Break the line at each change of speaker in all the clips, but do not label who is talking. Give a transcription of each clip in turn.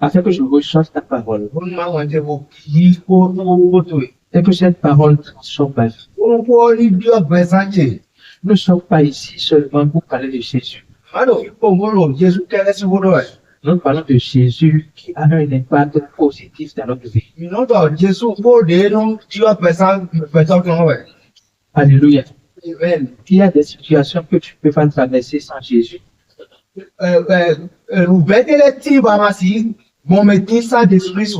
Afin que je recherche ta parole.
On m'a demandé au qui pour toi.
Et que cette parole transforme ma vie.
On peut lui dire présenter.
Nous ne sommes pas ici seulement pour parler de Jésus.
Alors, il faut voir Jésus quel est ce bonheur.
Nous parlons de Jésus qui a un impact positif dans notre vie.
Non, Jésus pour dire non, tu as présent ouais.
Alléluia.
Amen.
Il y a des situations que tu peux pas traverser sans Jésus.
Bon, mais dis ça d'esprit.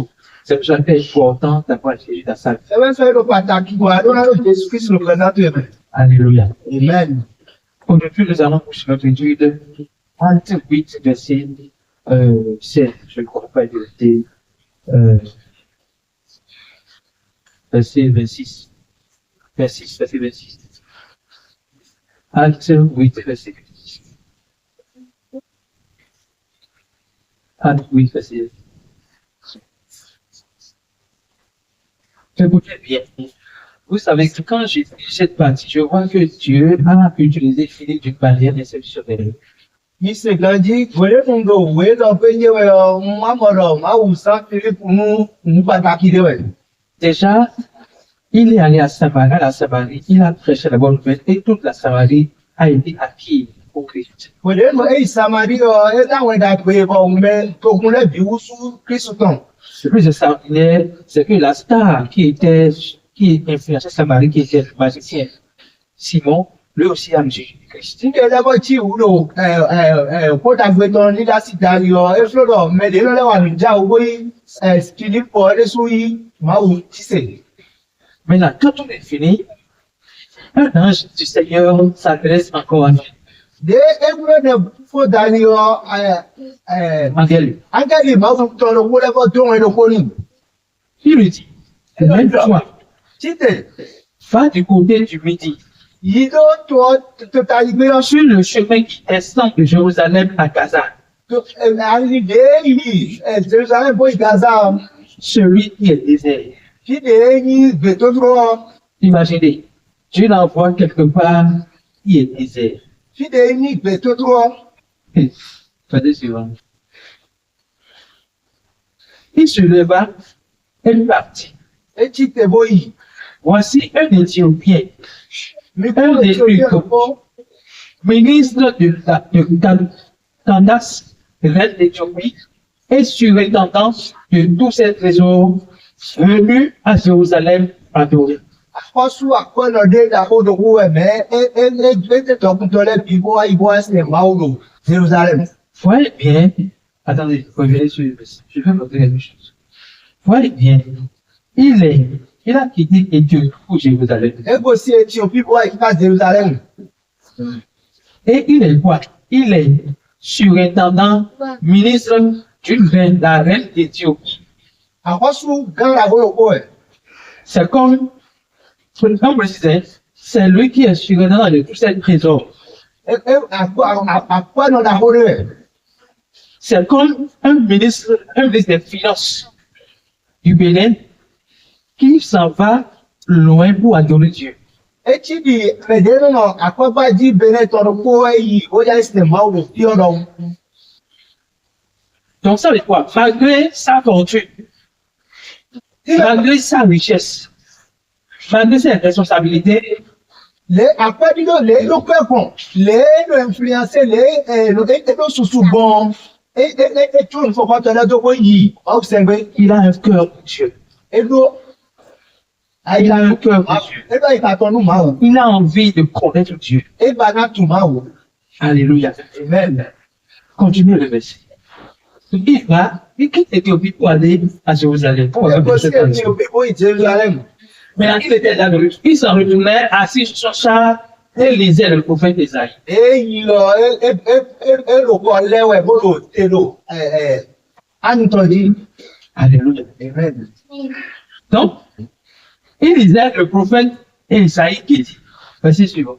C'est pour ça que c'est important d'avoir Jésus dans sa vie.
C'est même ça le partage. Jésus-Christ le présente.
Alléluia.
Amen.
Aujourd'hui, nous allons poursuivre notre étude. Acte 8, verset 16. Je ne crois pas vérité. Verset 26. Verset 26. Acte 8, verset 26. Acte 8, verset 26. Écoutez bien. Vous savez que quand j'ai lu cette partie, je vois que Dieu a utilisé Philippe d'une manière exceptionnelle.
Il s'est dit, voyez mon dos, voyez dans le pays,
Déjà, il est allé à Samarie, il a prêché la bonne nouvelle et toute la Samarie a été acquise au Christ. Le plus extraordinaire, c'est que la star qui influençait Samarie, qui était le magicien, Simon, lui aussi a Jésus Christ. Maintenant, quand tout est fini, un ange du Seigneur s'adresse encore à nous. Il lui dit, lève-toi, va du côté du midi, sur le chemin qui descend de Jérusalem à Gaza. Celui qui est désert. Imaginez, Dieu l'envoie quelque part qui est désert. Faisez suivant. Il se leva et partit. Voici un Éthiopien, un des plus ministre de Candace, reine d'Éthiopie, et surintendant de tous ces trésors, venu à Jérusalem adorer. Voyez bien, attendez, revenez sur le verset. Je vais montrer quelque chose. Voyez bien, il a quitté Éthiopie pour Jérusalem. Et il est quoi? Il est surintendant, ministre d'une reine, la reine d'Éthiopie. C'est comme je disais, c'est lui qui est surintendant de tous ces trésors. C'est comme un ministre des Finances du Bénin qui s'en va loin pour adorer Dieu. Donc ça veut dire quoi? Malgré sa fortune, malgré sa richesse, malgré ses responsabilités, il a un cœur pour Dieu. Il a un cœur pour Dieu. Il a envie de connaître Dieu. Alléluia.
Amen.
Continuez le verset. Il quitte l'Éthiopie pour aller à Jérusalem. Mais il était là, il s'en retournait assis sur son char et lisait le prophète Isaïe. Alléluia.
Amen.
Donc, il lisait le prophète Isaïe qui dit, verset suivant.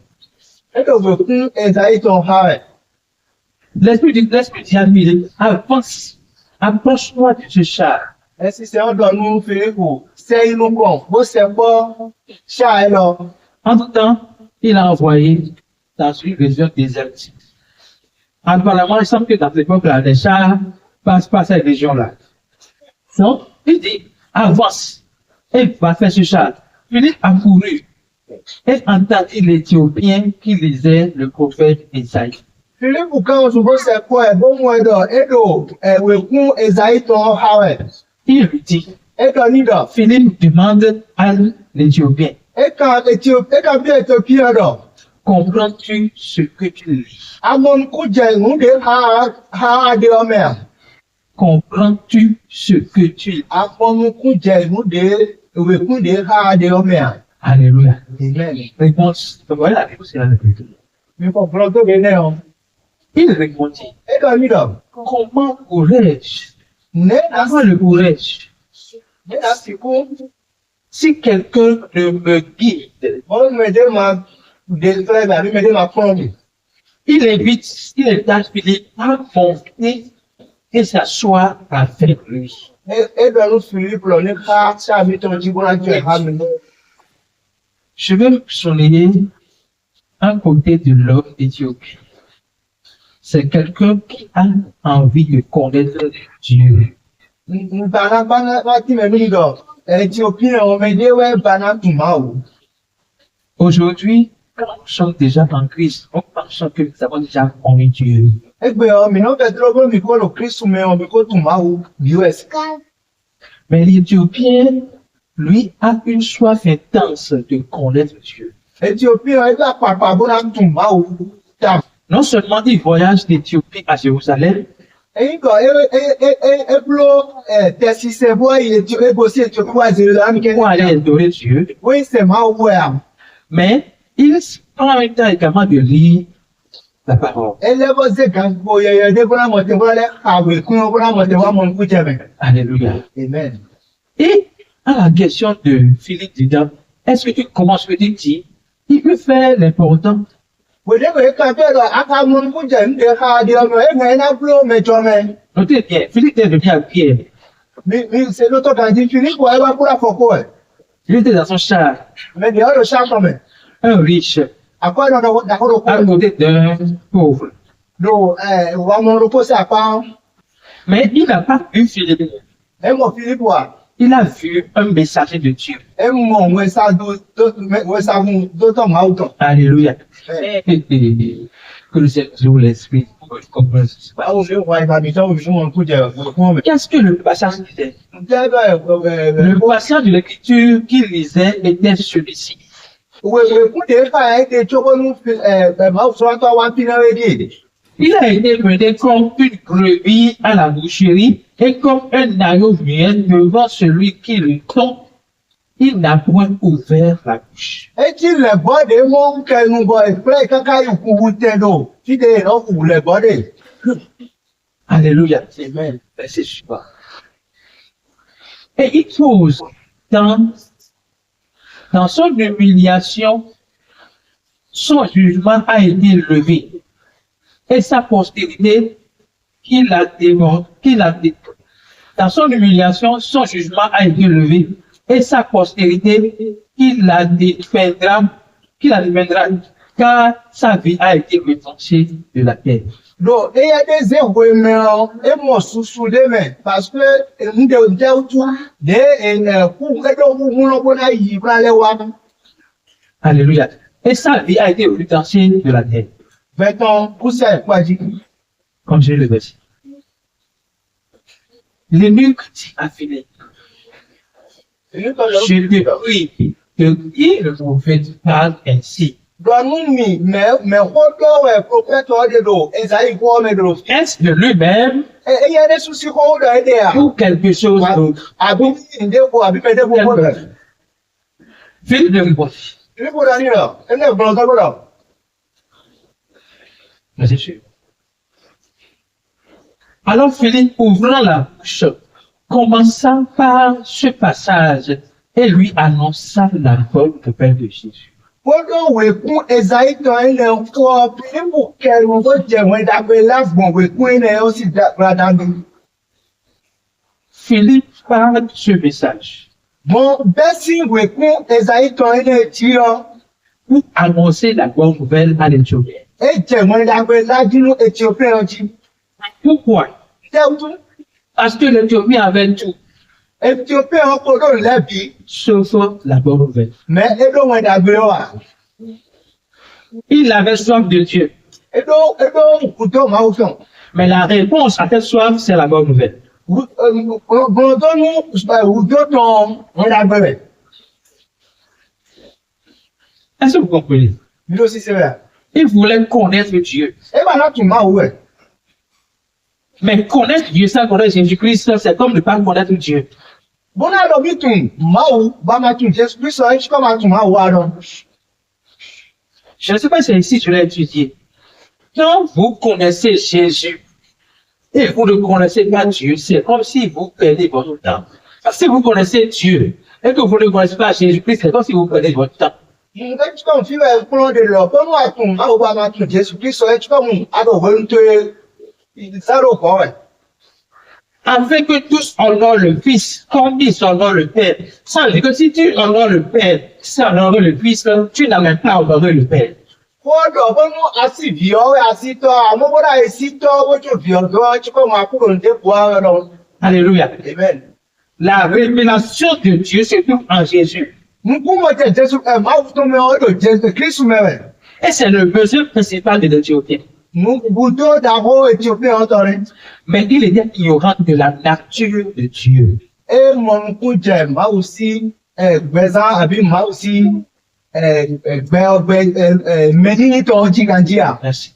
L'esprit dit à lui, avance, approche-toi de ce char. Entre-temps, il a envoyé dans une région désertique. Apparemment, il semble que dans cette époque-là, les chars passe par cette région-là. Donc, il dit, avance, et va faire ce char. Philippe a couru, et entendit l'Éthiopien qui lisait le prophète Isaïe.
Philippe quand on c'est quoi bon moi edo wekun Esaïton hawe.
Il lui dit,
Edo nido.
Philippe demande à l'Éthiopien,
Bien Éthiopien do.
comprends-tu ce que tu lis?
Amon kuje ngunde ha de omer.
Comprends-tu ce que tu lis?
Amon kuje ngunde wekun de ha de omer.
Alléluia.
Amen.
Réponse, voilà la réponse, c'est la réponse.
Mi comprends to bene.
Il répondit,
Edo nido.
comment pourrais-je
Ne
avoir le courage
na siku
si quelqu'un ne me guide?
on me demande de faire la me demande prendre.
Il invite Philippe à monter et s'asseoir avec lui.
Edo no Philippe lo ne ka sa mi ton jibona je ha mi.
Je vais souligner un côté de l'homme éthiopien. C'est quelqu'un qui a envie de connaître Dieu.
Bana ti me mi do. Éthiopien on me de we bana tuma o.
Aujourd'hui, quand nous sommes déjà en Christ, on pense que nous avons déjà connu Dieu.
Egbe o mi no pe drogo mi ko lo Christ me o mi ko tuma o US.
Mais l'Éthiopien, lui, a une soif intense de connaître Dieu.
Éthiopien e da papa bona tuma o. Ta.
Non seulement il voyage d'Éthiopie à Jérusalem,
Eyin ko blo tesi se boy bo si Éthiopie wa Jérusalem ke.
pour aller adorer Dieu,
Oui c'est ma o am.
mais il prend le temps également de lire la parole.
Elebo ze kan bo ye de bona mo te bona le awe kun bona mo te wa mo ku je me.
Alléluia.
Amen.
Et à la question de Philippe disant, est-ce que tu commences ce que tu dis? Il peut faire l'important.
We de ko ka pe do aka mo ku je nde ha de o me na blo me jo me.
Notez bien, Philippe est venu à Pierre.
Mi c'est l'autre quand dit Philippe wa wa pour la foko.
Il était dans son char,
Mais de o sha ko me.
un riche,
Akwa no da ko
à côté d'un pauvre.
do wa mo ro po sa pa.
Mais il n'a pas vu Philippe.
E mo Philippe wa.
Il a vu un messager de Dieu.
E mo we sa we sa mu do to ma uto.
Alléluia. Que le Seigneur nous ouvre l'esprit pour comprendre ce
Ba o je wa ba mi to o mo ku je ko me.
Qu'est-ce que le passage disait?
Le
Le passage de l'écriture qu'il lisait était celui-ci.
we ku de fa e de choko nu ma so to wa pina we di.
Il a été mené comme une brebis à la boucherie et comme un agneau muet devant celui qui le tond. Il n'a point ouvert la bouche.
E ti le bo de mo ke nu bo e pre kaka yu ku wu te do. Ti de no ku le bo de.
Alléluia.
Amen.
Verset suivant. Et il pose dans son humiliation, son jugement a été levé. Et sa postérité dans son humiliation, son jugement a été levé. Et sa postérité qu'il la défendra, car sa vie a été retranchée de la terre.
Do e ya de ze we me o e mo susu de me parce que nde utu de ku e do mu lo bona yi bra le wa.
Alléluia. Et sa vie a été retranchée de la terre.
Veton ku se pa ji.
Comme je le verset. L'eunuque dit à Philippe,
Ni ko lo.
je te prie que qui le prophète parle ainsi.
Do nu mi me ko do we prophet o de do Esaïe ko me do.
Est-ce de lui-même
E ya de susi ko do e de ya.
ou quelque chose d'autre?
Abi nde ko abi me de ko ko.
Philippe répondit,
Ni ko da ni lo. E ne bro ko do.
mais c'est sûr. Alors Philippe, ouvrant la bouche, commença par ce passage et lui annonça la bonne nouvelle de Jésus.
Gbọ́dọ̀ wèkún Esaïton ilẹ̀ ń kọ́ Fílípù kẹrin tó jẹ̀wọ̀n ìdàgbé lágbọ̀n wèkún ilẹ̀ ó sì dáadáa.
Philippe parle de ce message
Bon, bẹ́ẹ̀ sì wèkún Esaïton ilẹ̀ tí ọ.
pour annoncer la bonne nouvelle à l'Éthiopien.
E jẹ̀wọ̀n ìdàgbé lájínú Éthiopien ọjí.
Pourquoi?
tẹ́ tú.
Parce que l'Éthiopie avait tout,
Éthiopie ọkọ̀ ló lẹ́bi.
sauf la bonne nouvelle.
Mẹ edo wọn dàgbé wa.
Il avait soif de Dieu.
Edo nkùtò máa fẹ́.
Mais la réponse à cette soif, c'est la bonne nouvelle.
Gbọ̀ngàn ní wùdó tán wọn dàgbé rẹ̀.
Est-ce que vous comprenez?
Bí ló sì ṣe rẹ̀?
Il voulait connaître Dieu.
Ẹ bá láti máa wù ẹ̀.
Mais connaître Dieu sans connaître Jésus-Christ, c'est comme ne pas connaître Dieu.
Bọ́lá lọ bí tún máa wù bá máa tún Jésù Kristo ẹ̀ ṣíkọ́ máa tún máa wù àrọ̀.
Je ne sais pas si ici tu l'as étudié. Quand vous connaissez Jésus et vous ne connaissez pas Dieu, c'est comme si vous perdez votre temps. Parce que si vous connaissez Dieu et que vous ne connaissez pas Jésus-Christ, c'est comme si vous perdez votre temps.
Nǹkan tí kò fi wẹ̀ kúrò de lọ, bọ́lá àtún máa wù bá máa tún Jésù Kristo ẹ̀ ṣíkọ́ mú àdọ̀wọ̀ ń tó ìsáró kọ́ ẹ̀.
Afin que tous honorent le Fils, comme ils honorent le Père. Ça veut dire que si tu honores le Père, sans honorer le Fils, tu n'as même pas honoré le Père.
Kọ́dọ̀ bọ́nú àti ìbíọ́wé àti tọ́ àmọ́ bọ́dá èsì tọ́ bójú ìbíọ́dọ́ ṣíkọ́ máa kúrò ní dépò ààrẹ lọ.
Alléluia.
Amen.
La révélation de Dieu se trouve en Jésus.
Nkú mọ̀ tẹ̀ Jésù ẹ̀ máa wù tó mẹ́ ọ̀dọ̀ Jésù Kristo mẹ́rẹ̀.
Et c'est le besoin principal de l'Éthiopien.
Bùdó dàbọ̀ Éthiopie ọ̀tọ̀rẹ́.
Mais il était ignorant de la nature de Dieu.
E mọ̀ nkú jẹ máa wù sí gbẹ̀zán àbí máa wù sí mẹ́dínítọ̀ jíganjíà.
Merci.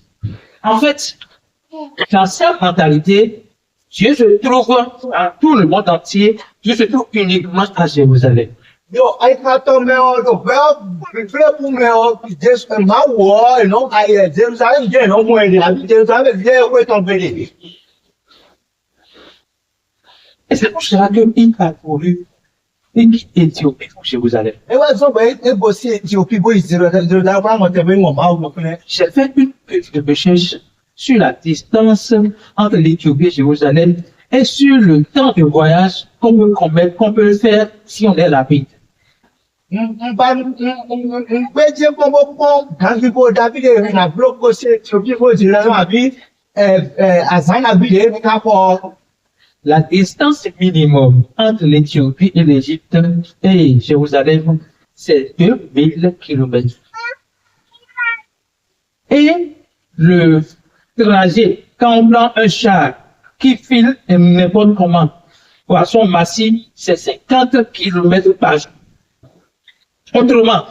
En fait, dans cette mentalité, Dieu se trouve dans tout le monde entier, Dieu se trouve uniquement à Jérusalem.
Yo, àyíkátọ́ mẹ́ ọ̀dọ̀ bẹ́ẹ̀ kú mẹ́ ọ Jésù ẹ̀ máa wọ̀ ọ́ ìná ayẹ Jerusalem jẹ́ ìná mú ẹ̀dẹ̀ àbí Jerusalem jẹ́ ẹ̀kọ́ ìtàn bẹ̀rẹ̀.
Et c'est pour cela qu'il a voulu une Éthiopie pour Jérusalem.
Ẹ wá sọ pé ẹ bọ̀ sí Éthiopie bó Jerusalem fún àwọn tẹ̀wé wọn máa wọ̀ fún ẹ.
J'ai fait une petite recherche sur la distance entre l'Éthiopie et Jérusalem et sur le temps de voyage qu'on peut faire si on est rapide.
Mgbẹ́jẹ́ pọ́npọ́n dáńgbò Dábìdì rìn àbúrò kó sí Éthiopie bó Jerusalem àbí àzán Dábìdì rìn kápọ̀.
La distance minimum entre l'Éthiopie et l'Égypte et Jérusalem, c'est 2000 km. Et le trajet, quand on prend un char qui file n'importe comment, poisson massif, c'est 50 km par jour. Autrement,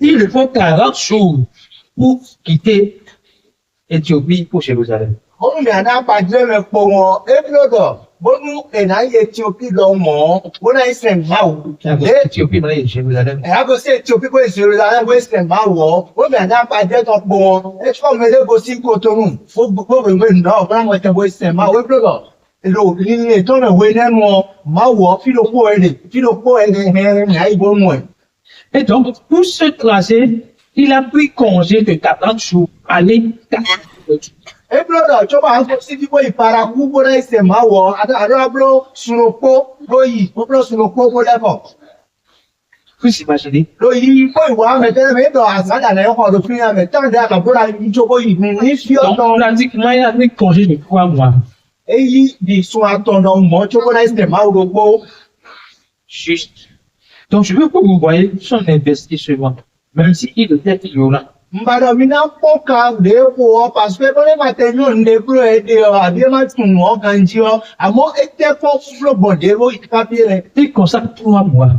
il faut 40 jours pour quitter Éthiopie pour Jérusalem.
Bọ́nú mi àná pàdé mi pọ̀ wọn, ébílódọ̀, bọ́nú ẹ̀nà Éthiopie lọ mọ̀, bọ́nú ẹ̀sẹ̀ máa wù.
Éthiopie, mais Jérusalem.
Ẹ̀yà kò sí Éthiopie kò sí Jerusalem kò ẹ̀sẹ̀ máa wọ̀, bọ́nú mi àná pàdé tó pọ̀ wọn, ẹ̀ tí wọ́n mi lé kò sí Kòtónù, gbogbo ìwé náà, bọ́nú àwọn ẹ̀tẹ̀ kò ẹ̀sẹ̀ máa wọ̀, ébílódọ̀. Èlò ní ìtọ́nà ìwé nẹ́nu ọ, máa wọ̀ fílòpó ẹ̀rẹ̀ ẹ̀rẹ̀ ìbọnú ẹ̀.
Et donc, pour ce trajet, il a pris congé de 40 jours, aller 40 jours.
Ébílódọ̀ tó máa ń kó sí dípò ìparakú bọ́nú ẹ̀sẹ̀ máa wọ̀, àdúrà sunopó lóyìí, bọ́nú sunopó kó lẹ́kọ̀ọ́.
Vous imaginez?
Lóyìí kó ìwà mẹ́tẹ́rẹ́ mẹ́tọ̀ àsádà náà ẹ̀kọ́ ọ̀dọ̀ fún yàmẹ̀ tán dá àkàbọ́lá ìjókòó yìí ní fi
Donc,
ọ̀tọ̀.
pratiquement, il a pris congé de 3 mois.
Èyí di sun àtọ̀nà mọ́ tó bọ́lá ẹ̀sẹ̀ máa rògbò.
Juste. Donc, je veux que vous voyez son investissement, même s'il était ignorant.
Mbàdàn mi náà pọ̀ kan lè wò ọ́ pàṣẹ bọ́lá màtẹ́ yóò ń débúrò ẹ̀dẹ̀ ọ̀ àbí ẹ̀ máa tún wọ́n kan jí ọ́ àmọ́ ẹ̀tẹ́ fọ́ fúlọ̀bọ̀dé ló ìkápẹ́ rẹ̀.
Il consacre 3 mois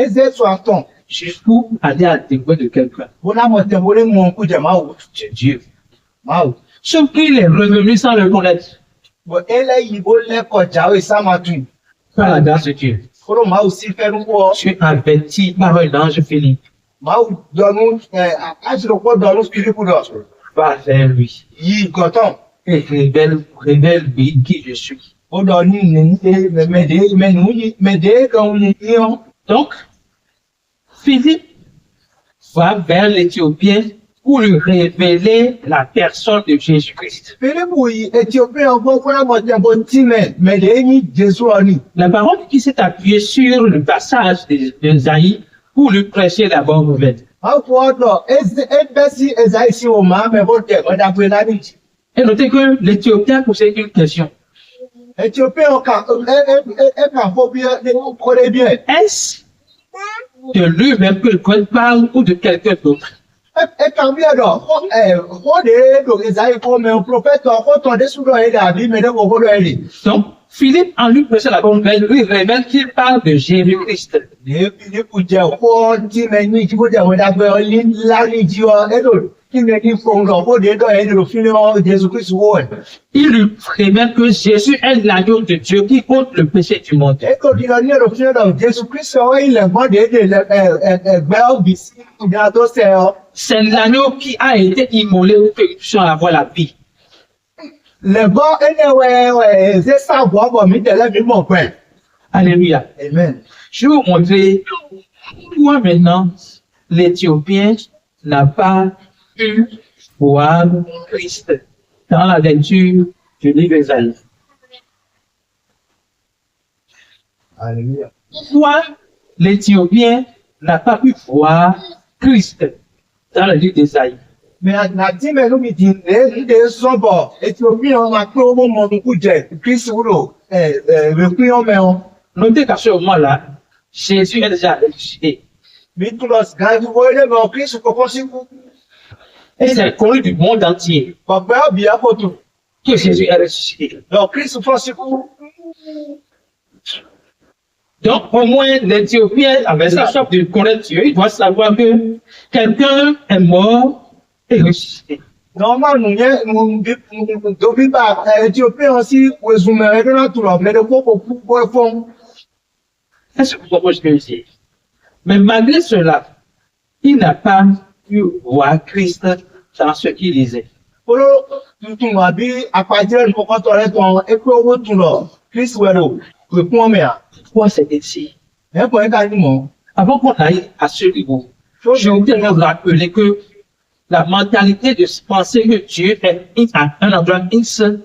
Ẹ̀sẹ̀ sun àtọ̀.
juste pour aller à découvrir de quelqu'un.
Bọ́lá mọ̀tẹ́ wọlé mọ̀ kú jẹ̀ máa wò.
C'est Dieu.
Máa wò.
Sauf qu'il est revenu sans le connaître.
Bọ̀ ẹlẹ́yìí bó lẹ́kọ̀ọ́ jáwé sámàtún.
Par la grâce de Dieu.
Kóró máa wò sí fẹ́rú wọ́.
Je suis averti par un ange Philippe.
Máa wò dọ̀nù àṣìlọ́pọ̀ dọ̀nù Philippe dọ̀.
Va vers lui
Yìí gọ̀tàn.
et révèle-lui qui je suis.
Ó lọ ní ìní mẹ̀dẹ́ kan ní yíyan.
Donc, Philippe va vers l'Éthiopien pour lui révéler la personne de Jésus-Christ.
Fílípù yìí Éthiopie ọgbọ́n fúnramọ̀tẹ́ bó tímẹ̀ mẹ̀dẹ́ ní Jésù ọ̀nì.
La parole qui s'est appuyée sur le passage d'Ésaïe pour lui prêcher la bonne nouvelle.
Wọ́n fọ́ ọ̀dọ̀ ẹgbẹ́ sí Ésaïe sí òmà mẹ́bọ̀ tẹ̀ ọ̀dà pé lánìí.
Et notez que l'Éthiopien posait une question.
Éthiopien, connaît bien.
Est-ce de lui-même que le Coran parle ou de quelqu'un d'autre?
Et quand bien, alors, on est, Isaïe, comme un prophète, on est sous la vie, mais on va le
Donc, Philippe, en lui prêchant la bonne nouvelle, lui révèle qu'il parle de Jésus-Christ. Il lui révèle que Jésus est l'agneau de Dieu qui ôte le péché du monde. C'est l'agneau qui a été immolé pour que nous puissions avoir la vie. Alléluia.
Amen.
Je vais vous montrer pourquoi maintenant l'Éthiopien n'a pas pu voir Christ dans la lecture du livre d'Ésaïe.
Alléluia.
Pourquoi l'Éthiopien n'a pas pu voir Christ dans le livre d'Ésaïe?
Mais na ti me no mi di de sobo Éthiopie on ma pe owo mo ku je Christ wuro le pin o me on
Notez qu'à ce moment-là, Jésus est déjà ressuscité.
mi plus ga wo le mo Christ ko ko si ku
Et c'est connu du monde entier
baba bi akoto
que Jésus est ressuscité.
donc Christ fo si ku
Donc, au moins, l'Éthiopien, avec sa chance de connaître Dieu, il doit savoir que quelqu'un est mort et ressuscité.
normal nu ye nu do bi ba Éthiopie on si we zume e na tu lo me de ko fo
Est-ce que vous comprenez ce que je dis? Mais malgré cela, il n'a pas pu voir Christ dans ce qu'il lisait.
polo tuntun abi apajire ko ko to re ton e pe owo tun lo Christ wero we pon me a
Pourquoi c'est ainsi?
e ko e ka ni mo
Avant qu'on aille à ce niveau, je voudrais nous rappeler que la mentalité de penser que Dieu est à un endroit seul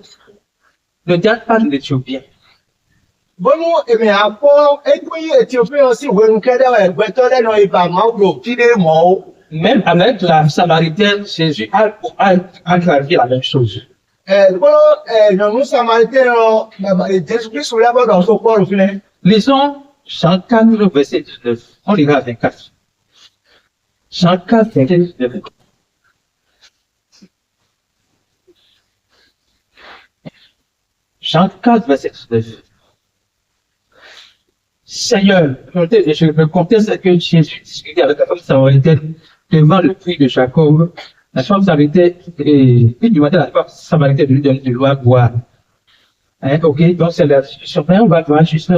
ne date pas de l'Éthiopien.
bonu emi apo egbe Éthiopie on si we nu kede egbe to le no iba ma wo ti de mo
Même avec la Samaritaine, Jésus a clarifié la même chose.
bolo no nu samaritain o Jésus Christ le bo do so Paul fine
Lisons Jean 4, verset 19. On lira à 24. Jean 4, verset 19. Jean 4, verset 19. Seigneur, je me conteste que Jésus discutait avec la femme samaritaine devant le puits de Jacob. La femme samaritaine, il demandait à la femme samaritaine de lui donner de l'eau à boire. Hein, ok, donc c'est la discussion. On va voir juste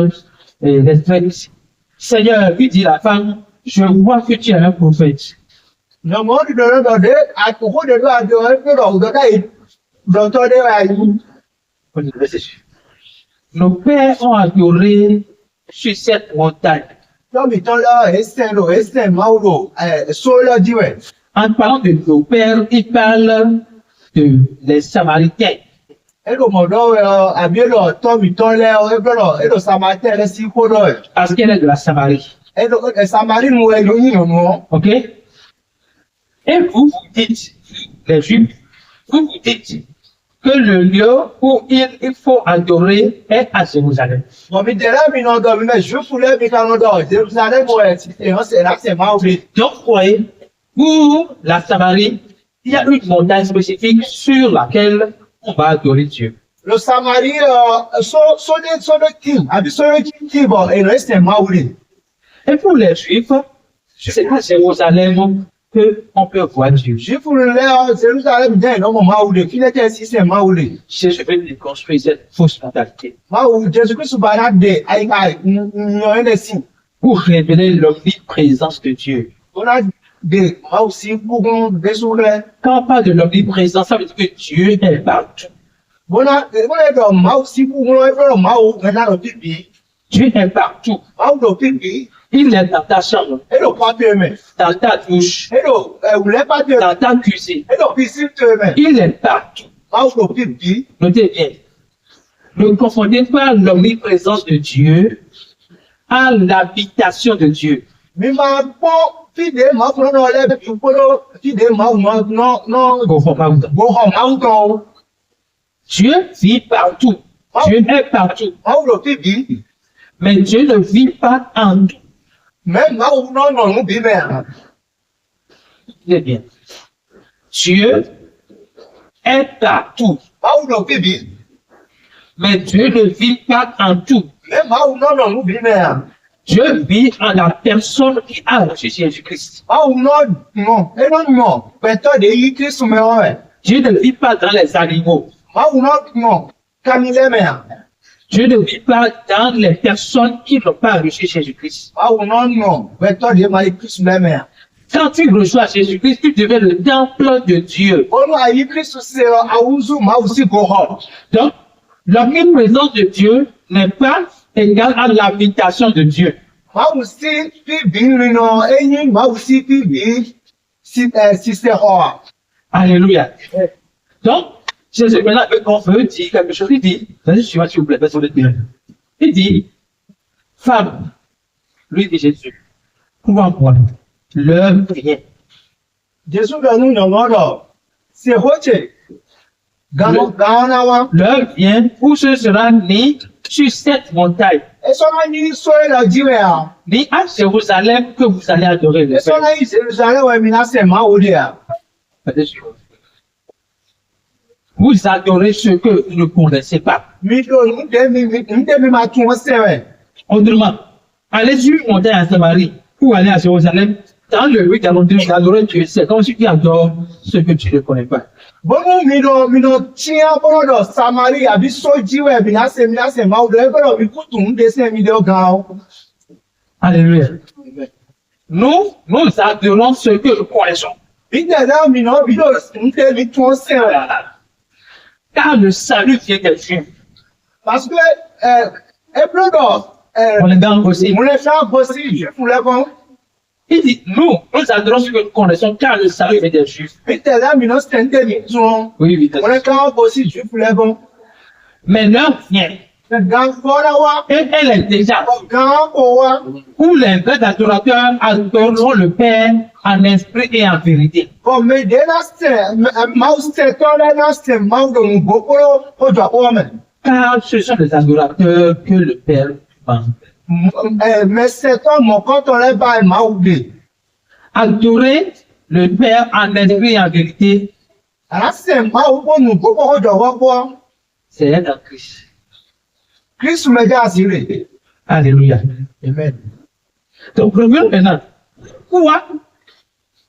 l'extrait ici. Seigneur, lui dit la femme, je vois que tu es un prophète.
no mo di do de a ko de do a do e do do dai do to de wa yi
Nos pères ont adoré sur cette montagne.
do mi to lo e ma wo so lo di we
En parlant de nos pères, il parle de les Samaritains.
e do mo do abi lo to mi to le e do samaritain le si ko do
Parce qu'elle est de la Samarie.
e do samari nu e lo yin no
Ok? Et vous dites, les Juifs, vous dites que le lieu où il faut adorer est à Jérusalem.
mo mi de la mi no do mi me ju fu le mi ka no do Jerusalem mo e ti on se la se ma wo
Donc, voyez, pour la Samarie, il y a une montagne spécifique sur laquelle on va adorer Dieu.
lo samari so de king abi so de king bo e le se ma wo
Et pour les Juifs, c'est à Jérusalem qu'on peut voir Dieu.
ju fu le Jerusalem de no mo ma wo ki le te si se ma wo
Jésus veut déconstruire cette fausse mentalité
ma wo Jésus Christ ba na de ai ka no e le si
pour révéler l'omniprésence de Dieu.
on a de ma wo si bu de so le
Quand on parle de l'omniprésence, ça veut dire que Dieu est partout.
bona do ma wo si bu no e do ma wo na do pipi
Dieu est partout.
ma wo do pipi
Il est dans ta chambre,
e do pa pe me
dans ta douche,
e do u le pa de
dans ta cuisine.
e do pisi te me
Il est partout.
ma wo do pipi
Notez bien. Ne confondez pas l'omniprésence de Dieu à l'habitation de Dieu.
mi ma po fi de ma fun no le bi po do fi de ma wo no
Confond pas vous.
go ho ma wo do
Dieu vit partout. Dieu est partout.
Máwo lò bíbí.
Mais Dieu ne vit pas en tout.
Mẹ́ máwo náà nà ń bí mẹ́.
Écoutez bien. Dieu est partout.
Máwo lò bíbí.
Mais Dieu ne vit pas en tout.
Mẹ́ máwo náà nà ń bí mẹ́.
Dieu vit en la personne qui a reçu Jésus-Christ.
Máwo náà nà ẹnu nà pẹ̀tọ́ de yí Kristu mẹ́ wọ́n rẹ̀.
Dieu ne vit pas dans les animaux.
Máwo náà nà kánilẹ́ mẹ́.
Dieu ne vit pas dans les personnes qui n'ont pas reçu Jésus-Christ.
Máwo náà nà pẹ̀tọ́ de ma yí Kristu mẹ́ mẹ́.
Quand tu reçois Jésus-Christ, tu deviens le temple de Dieu.
Olú ayé Kristu ṣe àwùjọ máwo sì kò họ.
Donc, l'omniprésence de Dieu n'est pas égale à l'habitation de Dieu.
Máwo sí bíbí nínú ẹ̀yìn máwo sí bíbí ṣiṣẹ́ họ.
Alléluia. Donc, Jésus maintenant on veut dire quelque chose. Il dit, vas-y, suivez s'il vous plaît, parce que vous êtes bien. Il dit, femme, lui dit Jésus, comment moi, l'heure vient.
Jésù bẹ̀ nù yàn lọ́dọ̀ ṣe hóche. Gàwọn náà wá.
L'heure vient où ce sera né sur cette montagne,
Èso náà yí sóyè lọ jíwẹ̀ à.
ni à Jérusalem que vous allez adorer le
Èso
Père.
náà yí Jerusalem wẹ̀ mí náà sẹ̀ máa wò dé à.
Vous adorez ce que vous ne connaissez pas.
Mi do mi máa tún wọn sẹ̀ rẹ̀.
Autrement, allez sur une montagne à Samarie ou aller à Jérusalem, dans le but d'adorer Dieu, c'est comme si tu adores ce que tu ne connais pas.
Bọ́lú mi lọ tíyá bọ́lọ́dọ̀ Samari àbí sójíwẹ̀ mi náà sẹ̀ máa wò dé ẹgbẹ́rún mi kú tún dé sẹ́ mi dé ọ̀gá o.
Alléluia. Nous adorons ce que nous connaissons.
Ìjẹ̀dá mi náà bí lọ ń tẹ́ mi tún sẹ̀ rẹ̀.
Car le salut vient de Dieu.
Parce que ẹgbẹ́rún
On est dans aussi.
mo lè fẹ́ bọ́ sí ìjẹ́fún lẹ́kọ̀ọ́.
Il dit, nous adorons ce que nous connaissons, car le salut vient de Dieu.
Ìjẹ̀dá mi náà sẹ̀ ń tẹ́ mi tún.
Oui, oui,
Mo lè fẹ́ bọ́ sí ìjẹ́fún lẹ́kọ̀ọ́.
mais l'heure vient,
Gan fọ́nà wá.
et elle est déjà,
Gan kò wá.
où les vrais adorateurs adoreront le Père en esprit et en vérité.
Kọ̀mẹ̀dé náà sẹ̀ máa sẹ̀ tọ́lá náà sẹ̀ máa dòun gbogbo ojú àpò ọmọ.
Car ce sont les adorateurs que le Père demande.
Mẹsẹ̀ tọ́ mọ̀kọ́tọ̀ rẹ̀ báyìí máa wù dé.
Adorer le Père en esprit et en vérité,
Àlásẹ̀ máa wù bọ́ nù gbogbo ojú ọ̀pọ̀.
c'est être en Christ.
Kristu mẹ́jọ àṣírí.
Alléluia.
Amen.
Donc, revenons maintenant. Pourquoi,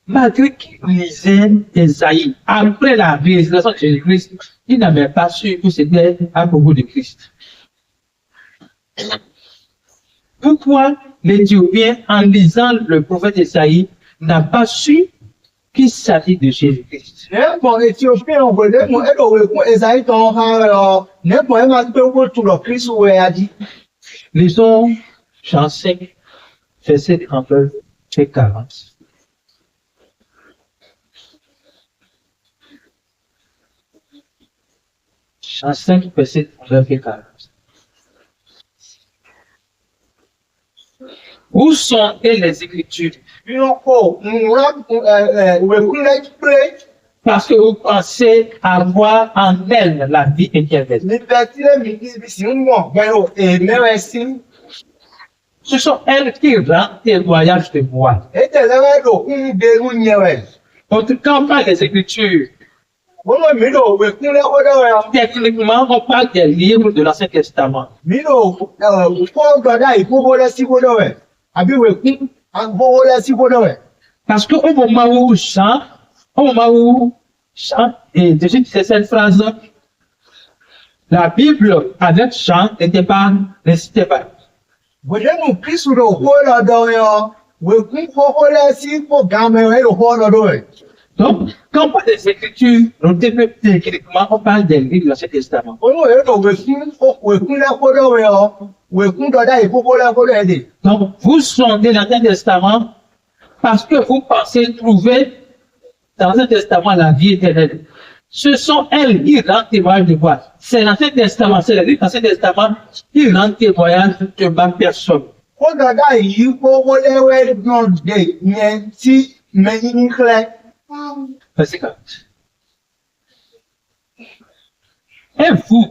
malgré qu'il lisait Esaïe, après la résurrection de Jésus-Christ, il n'avait pas su que c'était à propos de Christ. Pourquoi l'Éthiopien, en lisant le prophète Esaïe, n'a pas su qu'il s'agit de Jésus-Christ?
Nẹ́pọ̀ Ethiopia òwe lẹ́kùn ẹ̀dọ̀wé kún Esaïe tán ha rẹ̀ nẹ́pọ̀ ẹ̀ máa gbé owó tó lọ Kristu wẹ̀ adí.
Lisons Jean 5, verset 39 et 40. Jean 5, verset 39 et 40. Où sont-elles les Écritures?
Bí wọ́n kọ́ òwe kún lẹ́kùn
Parce que vous pensez avoir en elles la vie éternelle.
níbẹ̀ tí lèmi ibi sì ń wọ̀n pẹ̀lú èmẹ́rẹ̀ sí.
Ce sont elles qui rendent témoignage de moi.
Ètè lẹ́rẹ́ lò ń derú yẹn rẹ̀.
En tout cas, on parle des Écritures.
Wọ́n mọ̀ mí lò òwe kún lẹ́kọ́dọ̀ rẹ̀.
Techniquement, on parle des livres de l'Ancien Testament.
Mí lò fọ́ gbọ́dá ìfowó lẹ́síkódọ̀ rẹ̀. Àbí òwe kún àgbówó lẹ́síkódọ̀ rẹ̀.
Parce qu'au moment où Jean et Jésus disait cette phrase, la Bible avec Jean n'existait pas.
Bọ̀dẹ́nu Kristu lò kó lọ́dọ̀ yọ. Òwe kún fọ́fọ́ lẹ́sí kó gàmẹ́rẹ́ lò kó lọ́dọ̀ rẹ̀.
Donc, quand on parle des Écritures, techniquement, on parle des livres de l'Ancien Testament.
Olóòwe lò òwe kún lẹ́kọ́dọ̀ rẹ̀ ọ. Òwe kún dọ̀dá ìfowó lẹ́kọ́dọ̀ rẹ̀ dè.
Donc, vous sondez l'Ancien Testament parce que vous pensez trouver dans l'Ancien Testament la vie éternelle. Ce sont elles qui rendent témoignage de moi. C'est l'Ancien Testament, c'est les livres de l'Ancien Testament qui rendent témoignage de ma personne.
Kó dọ̀dá yìí fowó lẹ́wẹ́ náà dè yẹn tí mẹ́yìn ń kílẹ̀.
Verset 40. Et vous,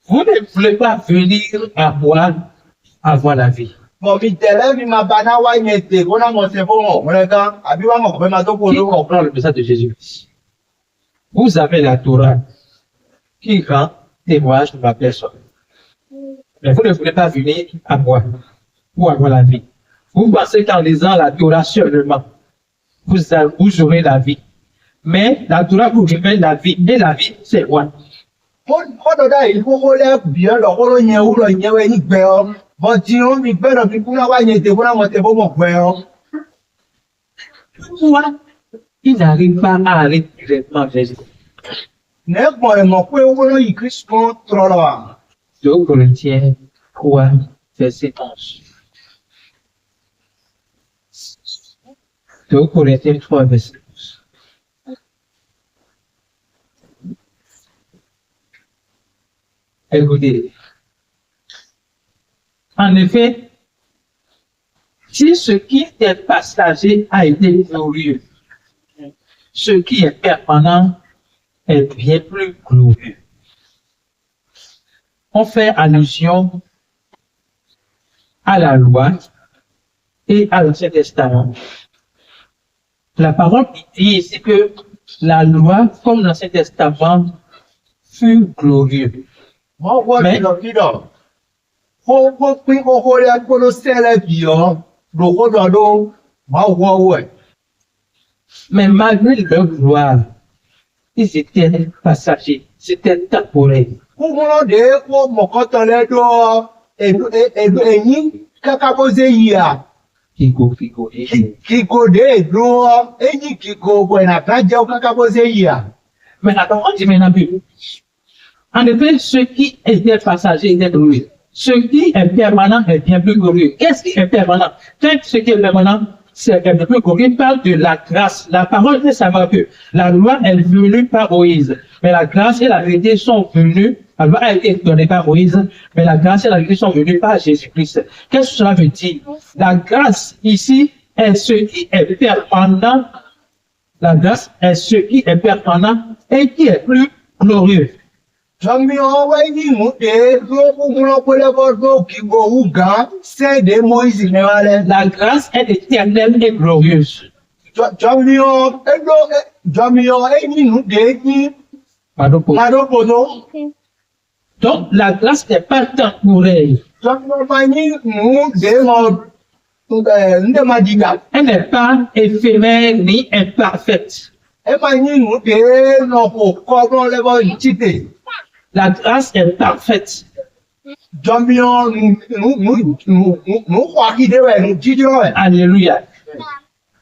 Vous ne voulez pas venir à moi avoir la vie.
Bon, mi tẹ̀lé mi ma ba na wa nye te ko na mo se fo mo re kan àbí wa mo pe ma to ko
Qui
lo.
comprend le message de Jésus? Vous avez la Torah qui rend témoignage de ma personne. Mais vous ne voulez pas venir à moi pour avoir la vie. Vous pensez qu'en lisant la Torah seulement, vous aurez la vie. Mais la Torah vous révèle la vie. Et la vie, c'est quoi?
Ko do da yi ko le bi lo ko lo nye wu lo nye we ni gbe o. Bo ti o mi gbe lo mi ku na wa nye te ko na mo se fo mo gbe o.
Pourquoi il n'arrive pas à aller directement vers Jésus?
Ne mo e mo pe wo lo yi Christ ko tro lo wa.
2 Corinthiens 3, verset 11. 2 Corinthiens 3, verset 11. Écoutez. En effet, si ce qui est passager a été glorieux, ce qui est permanent est bien plus glorieux. On fait allusion à la loi et à l'Ancien Testament. La parole dit ici que la loi, comme l'Ancien Testament, fut glorieux.
Mo wo
Mais-
ki do. Ko pin ko le ko lo se le bi o. Lo ko do do ma wo we.
Mais malgré leur gloire, ils étaient passagers, c'était temporaire.
Kúkúrọ́ de kó mọ̀kọ́tọ̀ lẹ́dọ̀ ẹ̀yìn kákábọ́sẹ̀ yìí à.
Figo,
Kíkó de èdò ẹ̀yìn kíkó bọ̀ẹ̀nà kájẹ́ kákábọ́sẹ̀ yìí à.
Mais attends, on dit maintenant plus. En effet, ce qui était passager était glorieux. Ce qui est permanent est bien plus glorieux. Qu'est-ce qui est permanent? Quand ce qui est permanent, c'est bien plus glorieux. Il parle de la grâce. La parole fait savoir que la loi est venue par Moïse. Mais la grâce et la vérité sont venues. La loi a été donnée par Moïse, mais la grâce et la vérité sont venues par Jésus-Christ. Qu'est-ce que cela veut dire? La grâce ici est ce qui est permanent. La grâce est ce qui est permanent et qui est plus glorieux.
Jọmi ọwọ́ ẹ̀yìn mú de tó kúkúrọ́ pẹ́lẹ́bọ́ tó kíkó wù gan sẹ́ẹ̀dẹ̀ Moïse mẹ́wàlẹ́.
La grâce est éternelle et glorieuse.
Jọmi ọ ẹ̀yìn mú de ní
Pardon pour.
Madopono.
Donc, la grâce n'est pas temporaire.
Jọmi ọ ẹ̀yìn mú de ndé ma dìgbà.
Elle n'est pas éphémère ni imparfaite.
Ẹ máa yín mú de lọ kó kọ́ ọ́ lẹ́bọ̀ títè.
La grâce est parfaite.
Jọmíọ́ nous croit qu'il devait nous dire.
Alléluia.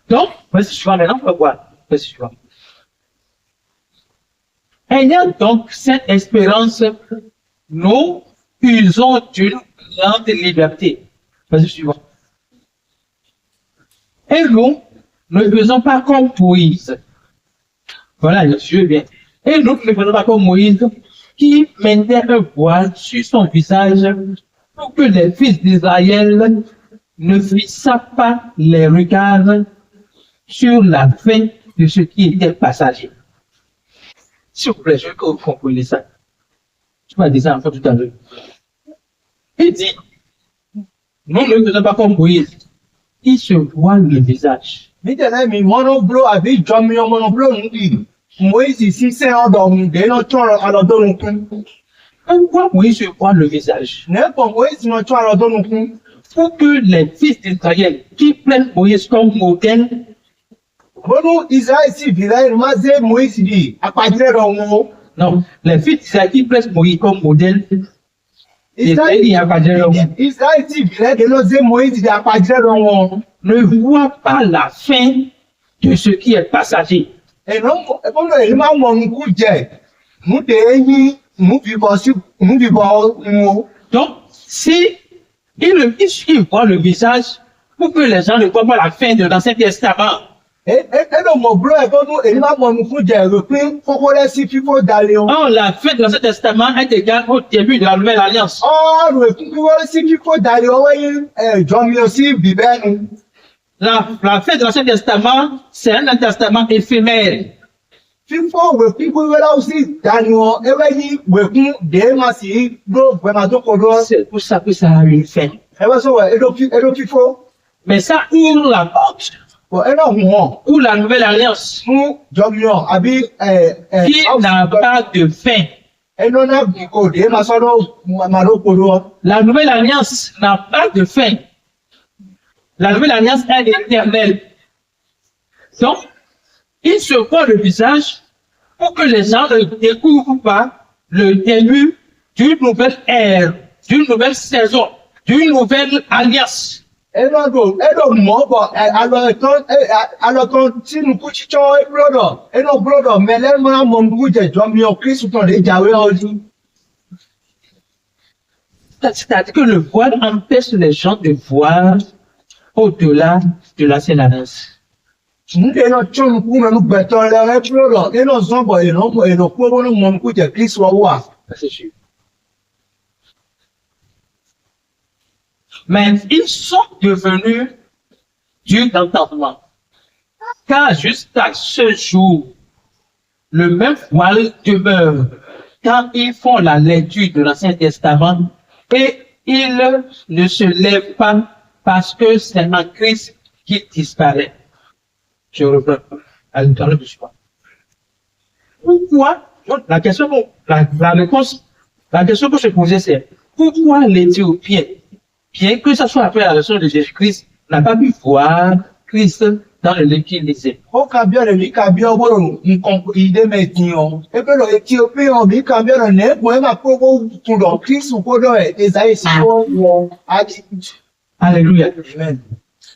Donc, verset suivant maintenant, on va voir. Verset suivant. Ayant donc cette espérance, nous usons d'une grande liberté. Verset suivant. Et nous ne faisons pas comme Moïse. Voilà, le Dieu bien. Et nous ne faisons pas comme Moïse, qui mettait un voile sur son visage pour que les fils d'Israël ne fixent pas les regards sur la fin de ce qui était passager. S'il vous plaît, je veux que vous compreniez ça. Je vais dire ça encore tout à l'heure. Il dit, nous ne faisons pas comme Moïse. Il se voile le visage.
Nítorí mi mọ́nọ́búrò àbí jọmíọ́ mọ́nọ́búrò ń bì. Moïse sí sẹ́yìn ọ̀dọ̀ dé náà tún àlọ́dọ́run kún.
Pourquoi Moïse se voile le visage?
Nẹ́pọ̀ Moïse náà tún àlọ́dọ́run kún.
Pour que les fils d'Israël qui prennent Moïse comme modèle,
Bọ́lú Israël sì bìrẹ̀ ìrìnmá ṣe Moïse di àpàjẹ́ rẹ̀ wọn.
non, les fils d'Israël qui prennent Moïse comme modèle,
Israël
il y a pas de raison.
sì bìrẹ̀ dé náà ṣe Moïse di àpàjẹ́ rẹ̀ wọn.
Ne voit pas la fin de ce qui est passager.
Ẹ̀nà ìrìnmá mọ̀ ń kú jẹ. Mú de eyín, mú fìbọ̀ wọn.
Donc, si il voit le visage, pour que les gens ne voient pas la fin de l'Ancien Testament,
Ẹ̀nà mọ̀ búrọ̀ ẹ̀fọ́nú ìrìnmá mọ̀ ń kú jẹ rò pé kókó rẹ̀ sí fífó dalẹ̀ wọn.
or la fin de l'Ancien Testament est égale au début de la Nouvelle Alliance.
Ọ̀rọ̀ èkúkú rẹ̀ sí fífó dalẹ̀ ọwọ́ yín jọmíọ́ sí bìbẹ́nu.
La fin de l'Ancien Testament, c'est un testament éphémère.
Fífọ́ wẹ̀kún gbogbo là aussi dànù ẹ̀wẹ̀ yìí wẹ̀kún dé máa sì ló vraiment tó kọ̀dọ̀.
C'est pour ça que ça a une fin.
Ẹ̀wẹ̀ sọ̀rọ̀ ẹ̀dọ̀ fífọ́.
Mais ça ouvre la porte
Bon, ẹ̀dọ̀ hùwọ̀n
pour la nouvelle alliance
fún jọ̀gbìyàn àbí
qui n'a pas de fin.
ẹ̀dọ̀ náà kò dé máa sọ́dọ̀ máa ló kọ̀dọ̀.
La nouvelle alliance n'a pas de fin. La nouvelle alliance est éternelle. Donc, il se voit le visage pour que les gens ne découvrent pas le début d'une nouvelle ère, d'une nouvelle saison, d'une nouvelle alliance.
Ẹ̀dọ̀ mọ̀ bọ̀ alọ̀tọ̀ tí nùkú títọ́ ẹ̀dọ̀ brọ́dọ̀ mẹ́lẹ́mọ́ mọ̀ nùkú jẹ̀jọ́ mi ọ̀ Kristu tán lè jáwé ọdún.
C'est-à-dire que le voile empêche les gens de voir au-delà de l'ancienne alliance.
Ndé náà tí nùkú mẹ́nu gbẹ̀tọ̀ lẹ́rẹ́ brọ́dọ̀ ẹ̀dọ̀ zọ́bọ̀ ẹ̀dọ̀ pọ́wọ́ ní mọ̀ nùkú jẹ̀ Kristu ọwọ́.
C'est sûr. Mais ils sont devenus Dieu d'entendement. Car jusqu'à ce jour, le même voile demeure quand ils font la lecture de l'Ancien Testament et ils ne se lèvent pas parce que c'est en Christ qu'il disparaît. Je reprends dans le choix. Pourquoi? La question que je posais, c'est pourquoi l'Éthiopien, bien que ce soit après la leçon de Jésus-Christ, n'a pas pu voir Christ dans le livre qu'il lisait.
Ó kà bí ọ̀rẹ́ mi kà bí ọgbọ́n nǹkan ìdè mẹ́tìyàn. Ebe lọ Ethiopia mi kà bí ọ̀rẹ́ nẹ́ẹ̀kọ́ ẹ̀ máa kó tún lọ Kristu kó dọ̀ ẹ̀ Esaïe sí wọ́n àti.
Alléluia.
Amen.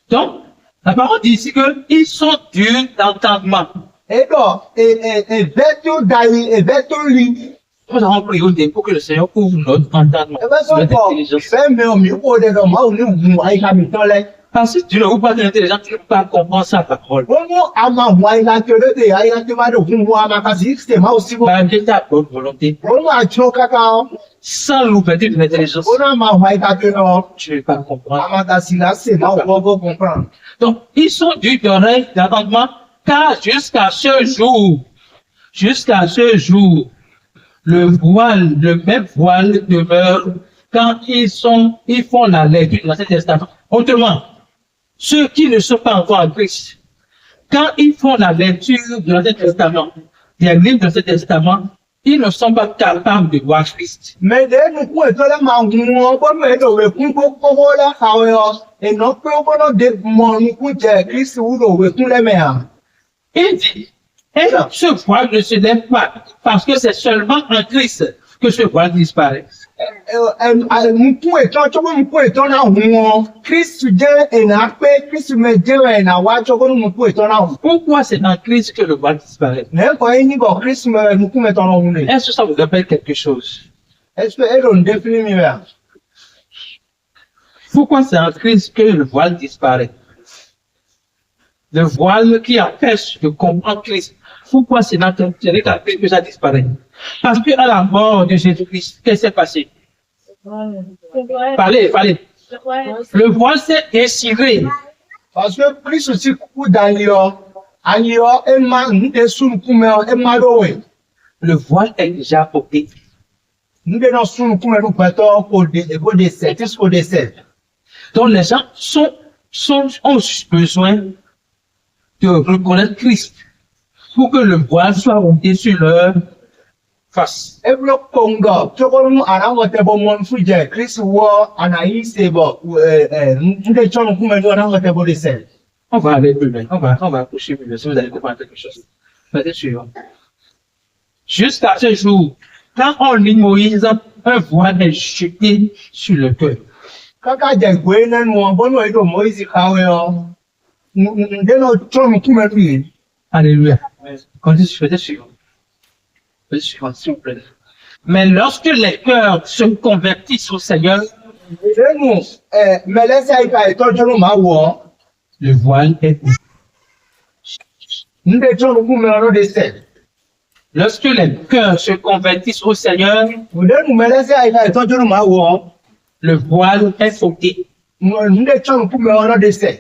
Donc, la parole dit ici qu'ils sont durs d'entendement.
Ẹ̀dọ̀ ẹ̀bẹ́ tó darí ẹ̀bẹ́ tó rí.
Nous avons prié au début pour que le Seigneur ouvre notre entendement,
Ẹ̀bẹ́
notre
sọ̀tọ̀
intelligence.
fẹ́ mi ò mi kó dẹ̀ dọ̀ máa ò ní wù àyíká mi tán lẹ̀.
Parce que tu ne ouvres pas de l'intelligence, tu ne peux pas comprendre sa parole.
Wọ́n mú àmà wù àyíká tó lé dé àyíká tó máa dọ̀ fún wọn àmà kà sí ṣe máa ò sí wọ́n.
Malgré ta bonne volonté,
Wọ́n mú àjọ kankan.
sans l'ouverture de l'intelligence,
Wọ́n náà máa wù àyíká tó lọ.
tu ne peux pas comprendre.
Àmà kà sí là ṣe máa wọ́n bọ́ comprendre.
Donc, ils sont durs d'oreille, d'entendement, car jusqu'à ce jour, le même voile demeure quand ils font la lecture de l'Ancien Testament. Autrement, ceux qui ne sont pas encore en Christ, quand ils font la lecture de l'Ancien Testament, des livres de l'Ancien Testament, ils ne sont pas capables de voir Christ.
Mais dès nous étant là, ma bon mais de wekun ko la hawe et non pe o de mon ku je Christ ou do wekun le me ha.
Il dit, et ce voile ne se lève pas, parce que c'est seulement en Christ que ce voile disparaît.
Mu étant to mu étant na hu Christ je na pe Christ me je na wa to ko mu étant na hu.
Pourquoi c'est en Christ que le voile disparaît?
Ne ko ni go Christ me mu ku étant na hu ne.
Est-ce que ça vous rappelle quelque chose?
Est-ce que elle on définit mi va?
Pourquoi c'est en Christ que le voile disparaît? Le voile qui empêche de comprendre Christ. Pourquoi c'est dans Christ que ça disparaît? Parce que à la mort de Jésus-Christ, qu'est-ce qui s'est passé? Parlez. Le voile s'est déchiré.
Parce que Christ aussi ku danio anio e ma nde sun ku me e ma do we.
Le voile est déjà ôté.
Nde no sun ku me do pato ko de set ko de set.
Donc les gens ont besoin de reconnaître Christ pour que le voile soit ôté sur leur face.
Eblo kongo chokonu arango tebo mon fuje Chris wo anayi sebo nde chonu kuma ndo arango tebo de sel.
On va aller plus loin. On va coucher plus loin si vous allez comprendre quelque chose. Verset suivant. Jusqu'à ce jour, quand on lit Moïse, un voile est jeté sur le cœur.
Kaka jengwe nenu bono edo Moïse kawe o. Nde no chonu kuma ndo.
Alléluia. Continue, verset suivant. Verset suivant, s'il vous plaît. Mais lorsque les cœurs se convertissent au Seigneur,
Nenu melesa ika etojono ma wo.
le voile est ôté.
Nde chonu kuma ndo de sel.
Lorsque les cœurs se convertissent au Seigneur,
Nenu melesa ika etojono ma wo.
le voile est ôté.
Nde chonu kuma ndo de sel.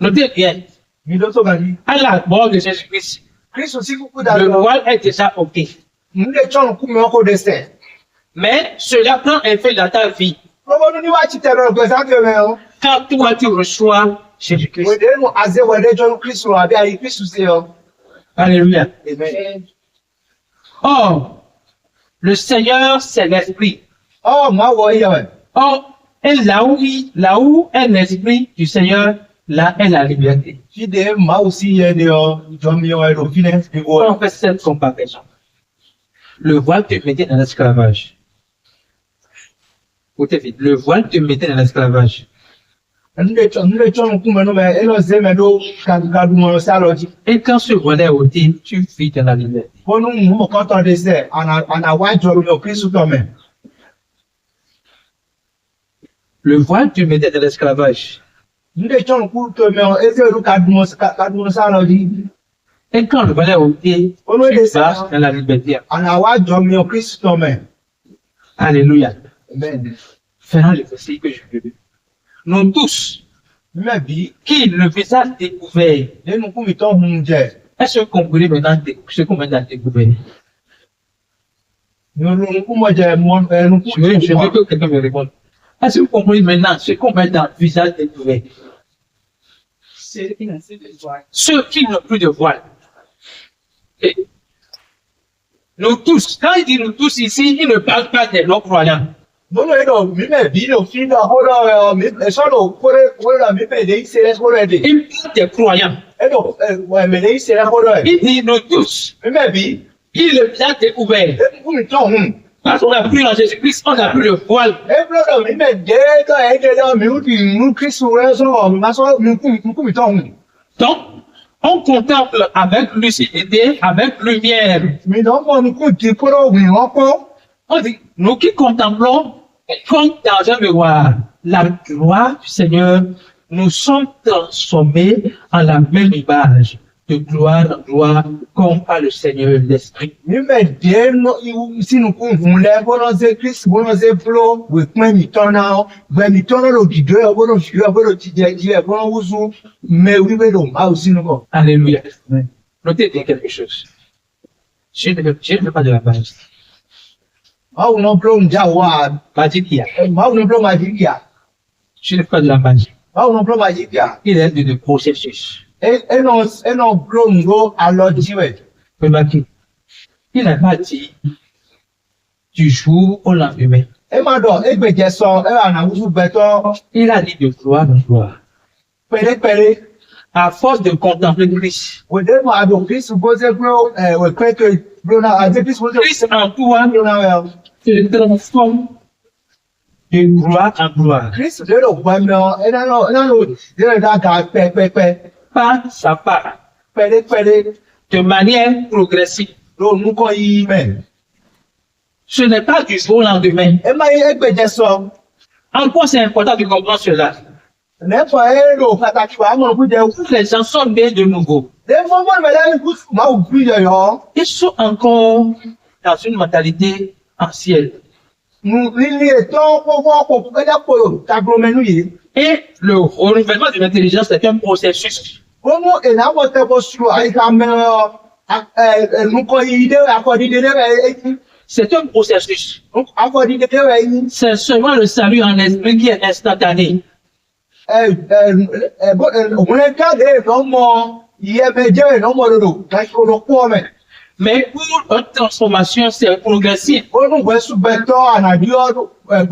Notez bien,
Mido so gani.
à la mort de Jésus-Christ,
Kristo si kuku
Le
dalo.
voile est déjà OK.
Mde chon kume oko dese.
Mais cela prend effet dans ta vie
Robo ni wa chitero gbe sa ke me o.
quand toi tu reçois Jésus-Christ.
Wede nu aze wede chon Kristo abi ayi Kristo se o.
Alléluia.
Amen.
Or, le Seigneur, c'est l'Esprit.
Oh, ma wo ye.
Or, et là où est l'Esprit du Seigneur, là est la liberté.
Fide ma aussi ye de o. Jomi o ero fine bi wo.
On fait cette comparaison. Le voile te mettait dans l'esclavage. Écoutez vite, le voile te mettait dans l'esclavage.
Mde chon kume no me elo ze me do kadu mo sa lo ji.
Et quand ce voile est ôté, tu vis dans la liberté.
Bonu mo ko to dese ana wa jomi o Kristo to me.
Le voile te mettait dans l'esclavage.
Mde chon ku to me o eze ru kadu mo sa lo ji.
Et quand le voile est ôté,
Ono
tu
dese
vas dans la liberté.
ana wa jomi o Kristo to me.
Alléluia.
Amen.
Faisons le verset que je veux dire. Nous tous,
Me bi
qui le visage découvert,
nínú kú mi tó hun jẹ
est-ce qu'on connaît maintenant ce qu'on maintenant découvert?
nínú kú mọ jẹ mọ ẹnu kú
Je veux que quelqu'un me réponde. Est-ce que vous comprenez maintenant ce qu'on met dans le visage découvert? Ceux qui n'ont plus de voile. Et nous tous, quand il dit nous tous ici, il ne parle pas des non-croyants.
bọ́lá ẹ̀dọ̀ mi mẹ̀ bí ló fi lọ kọ́dọ̀ ẹ̀ mi sọ́dọ̀ kórè mi bẹ̀ lè ṣe ẹ̀ kórè dè
Il parle des croyants.
ẹ̀dọ̀ mi lè ṣe ẹ̀ kórè ẹ̀
Il dit nous tous.
mi mẹ̀ bí
Il le visage découvert.
kú mi tó hun
Parce qu'on n'a plus en Jésus-Christ, on n'a plus le voile.
ẹ̀ bọ́lá mi mẹ̀ dé tọ́ ẹ̀ dé tọ́ mi ó ti mú kristu rẹ̀ sọ̀rọ̀ mi má sọ mi kú mi tó hun
Donc, on contemple avec lucidité, avec lumière.
mi náà mọ̀ mi kú ti kóró wì wọ́n kọ́
On dit, nous qui contemplons, comme dans un miroir, la gloire du Seigneur, nous sommes transformés en la même image, de gloire en gloire, comme par le Seigneur l'Esprit.
mi mẹ̀ dé sínú kú hun lẹ̀ bọ́lá ṣe kristu bọ́lá ṣe fúlọ́ wì pẹ́ mi tọ́ náà gbẹ̀mí tọ́ náà lò dìdó ẹ̀ bọ́lá ṣùgbọ́n ẹ̀ bọ́lá ti jẹ ẹ̀ bọ́lá wúsù mẹ́ wíwé lò má ò sínú kọ́.
Alléluia. Notez bien quelque chose. Je ne fais pas de la base.
Báwo náà blo ń já wa
Magique,
báwo náà blo máa jí kíá
je ne fais pas de la magie.
báwo náà blo máa jí kíá
Il est de processus.
ẹ náà blo ń lo alọ jíwẹ̀
Remarquez, il n'a pas dit du jour au lendemain.
ẹ má dọ̀ ẹ gbèjẹ sọ ẹ wà náà wúsù bẹ̀tọ̀
Il a dit de gloire en gloire.
pẹ̀lẹ́pẹ̀lẹ́
À force de contempler Christ.
wèdè mọ àdó kristu bó ṣe blo wẹ̀ pẹ́tẹ́ blo náà àti kristu bó ṣe
Christ en toi
blo náà wẹ̀
se transforme de gloire en gloire.
kristu lè lọ gbọ́ ẹ̀mẹ́ ọ ẹ náà lọ lè dá ká pẹ́pẹ́pẹ́
Pas à pas.
pẹ̀lẹ́pẹ̀lẹ́
De manière progressive.
ló mú kọ́ yí mẹ́
Ce n'est pas du jour au lendemain.
ẹ má yẹ gbèjẹ sọ
En quoi c'est important de comprendre cela?
lẹ́fọ̀ ẹ lò pàtàkì wà á mọ̀ kú jẹ
Tous les gens sont nés de nouveau.
lẹ́fọ̀ mọ̀ mẹ́lẹ́ ní kú máa wù kú yẹ yọ.
Ils sont encore dans une mentalité ancienne.
Lílé ètò kókó kẹ́dẹ́pọ̀ tagbomẹ́nu yìí.
Et le renouvellement de l'intelligence est un processus.
Ó mú ìnáwó tẹ́kọ̀ sùn àyíká mẹ́rọ ẹ̀nukọ yìí dé akọ̀dídé dẹ́rẹ̀ ẹ̀yìn.
C'est un processus.
Akọ̀dídé dẹ́rẹ̀ ẹ̀yìn.
C'est seulement le salut en esprit qui est instantané.
Òmùlẹ̀ jáde ìnáwó ìyẹ́mẹ̀jẹ́ ìnáwó lòdò kẹ́kọ̀ọ́ ló kú ọmọ.
Mais pour une transformation, c'est progressif.
Ó nù wẹ́sù bẹ́tọ̀ ànàdíọ́